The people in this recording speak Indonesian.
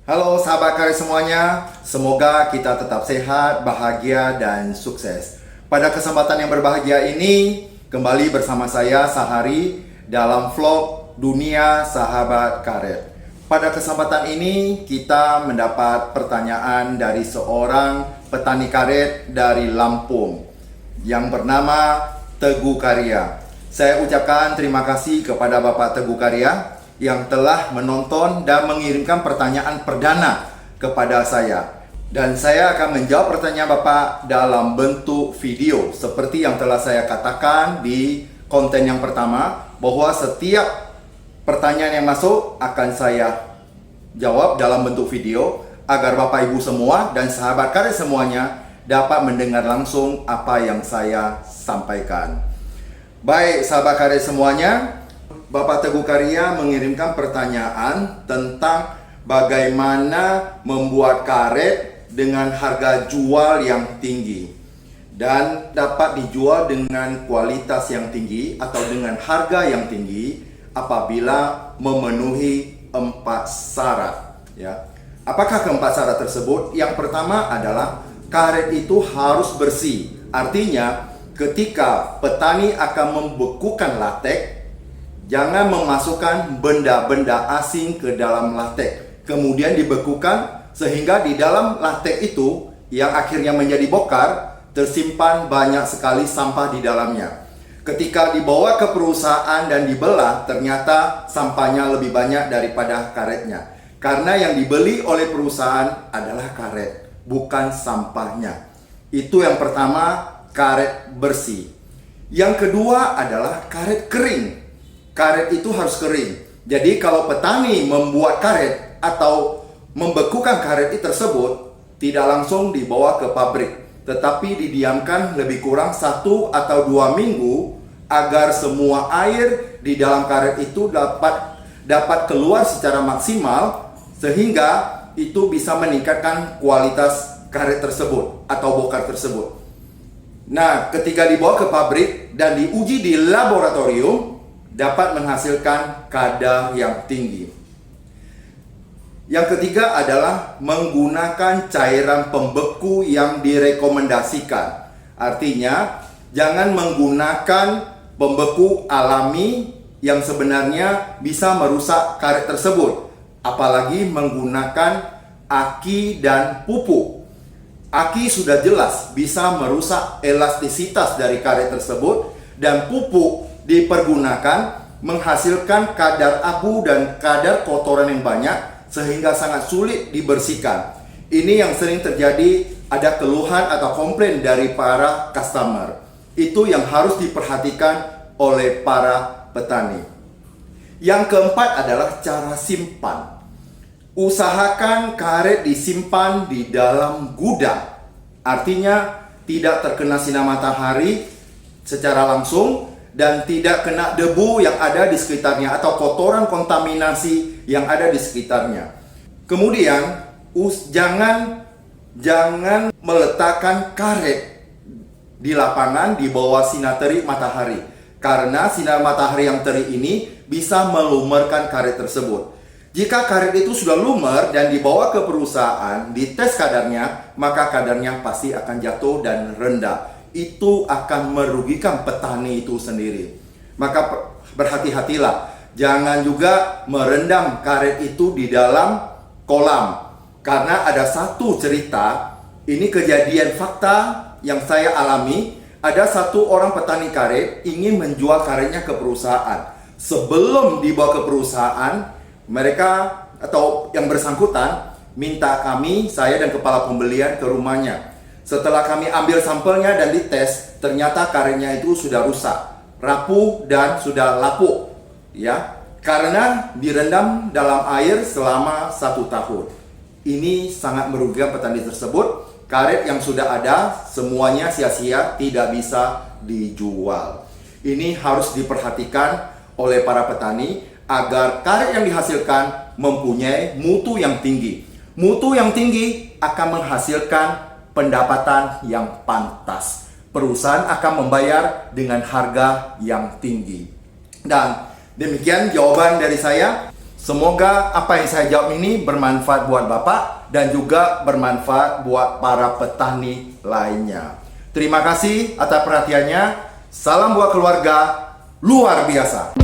Halo sahabat karir semuanya, semoga kita tetap sehat, bahagia, dan sukses. Pada kesempatan yang berbahagia ini, kembali bersama saya Sahari dalam vlog Dunia Sahabat Karir. Pada kesempatan ini, kita mendapat pertanyaan dari seorang petani karet dari Lampung yang bernama Teguh Karya. Saya ucapkan terima kasih kepada Bapak Teguh Karya yang telah menonton dan mengirimkan pertanyaan perdana kepada saya. Dan saya akan menjawab pertanyaan Bapak dalam bentuk video seperti yang telah saya katakan di konten yang pertama, bahwa setiap pertanyaan yang masuk akan saya jawab dalam bentuk video agar Bapak Ibu semua dan sahabat karir semuanya dapat mendengar langsung apa yang saya sampaikan. Baik sahabat karir semuanya, Bapak Teguh Karya mengirimkan pertanyaan tentang bagaimana membuat karet dengan harga jual yang tinggi dan dapat dijual dengan kualitas yang tinggi atau dengan harga yang tinggi apabila memenuhi 4 syarat. Ya. Apakah keempat syarat tersebut? Yang pertama adalah karet itu harus bersih. Artinya ketika petani akan membekukan latek, jangan memasukkan benda-benda asing ke dalam latek, kemudian dibekukan sehingga di dalam latek itu yang akhirnya menjadi bokar, tersimpan banyak sekali sampah di dalamnya. Ketika dibawa ke perusahaan dan dibelah, ternyata sampahnya lebih banyak daripada karetnya. Karena yang dibeli oleh perusahaan adalah karet, bukan sampahnya. Itu yang pertama, karet bersih. Yang kedua adalah karet kering. Karet itu harus kering. Jadi kalau petani membuat karet atau membekukan karet tersebut, tidak langsung dibawa ke pabrik, tetapi didiamkan lebih kurang 1 atau 2 minggu agar semua air di dalam karet itu dapat keluar secara maksimal, sehingga itu bisa meningkatkan kualitas karet tersebut atau bokar tersebut. Nah, ketika dibawa ke pabrik dan diuji di laboratorium, dapat menghasilkan kadar yang tinggi. Yang ketiga adalah menggunakan cairan pembeku yang direkomendasikan. Artinya, jangan menggunakan pembeku alami yang sebenarnya bisa merusak karet tersebut. Apalagi menggunakan aki dan pupuk. Aki sudah jelas bisa merusak elastisitas dari karet tersebut, dan pupuk dipergunakan menghasilkan kadar abu dan kadar kotoran yang banyak sehingga sangat sulit dibersihkan. Ini yang sering terjadi, ada keluhan atau komplain dari para customer. Itu yang harus diperhatikan oleh para petani. Yang keempat adalah cara simpan. Usahakan karet disimpan di dalam gudang. Artinya tidak terkena sinar matahari secara langsung dan tidak kena debu yang ada di sekitarnya atau kotoran kontaminasi yang ada di sekitarnya. Kemudian jangan meletakkan karet di lapangan di bawah sinar terik matahari, karena sinar matahari yang terik ini bisa melumerkan karet tersebut. Jika karet itu sudah lumer dan dibawa ke perusahaan, dites kadarnya, maka kadarnya pasti akan jatuh dan rendah. Itu akan merugikan petani itu sendiri. Maka berhati-hatilah, jangan juga merendam karet itu di dalam kolam. Karena ada satu cerita, ini kejadian fakta yang saya alami. Ada satu orang petani karet ingin menjual karetnya ke perusahaan. Sebelum dibawa ke perusahaan, mereka atau yang bersangkutan minta saya dan kepala pembelian ke rumahnya. Setelah kami ambil sampelnya dan dites, ternyata karetnya itu sudah rusak, rapuh dan sudah lapuk, ya, karena direndam dalam air selama 1 tahun. Ini sangat merugikan petani tersebut. Karet yang sudah ada semuanya sia-sia, tidak bisa dijual. Ini harus diperhatikan oleh para petani agar karet yang dihasilkan mempunyai mutu yang tinggi. Mutu yang tinggi akan menghasilkan pendapatan yang pantas. Perusahaan akan membayar dengan harga yang tinggi. Dan demikian jawaban dari saya. Semoga apa yang saya jawab ini bermanfaat buat Bapak dan juga bermanfaat buat para petani lainnya. Terima kasih atas perhatiannya. Salam buat keluarga luar biasa.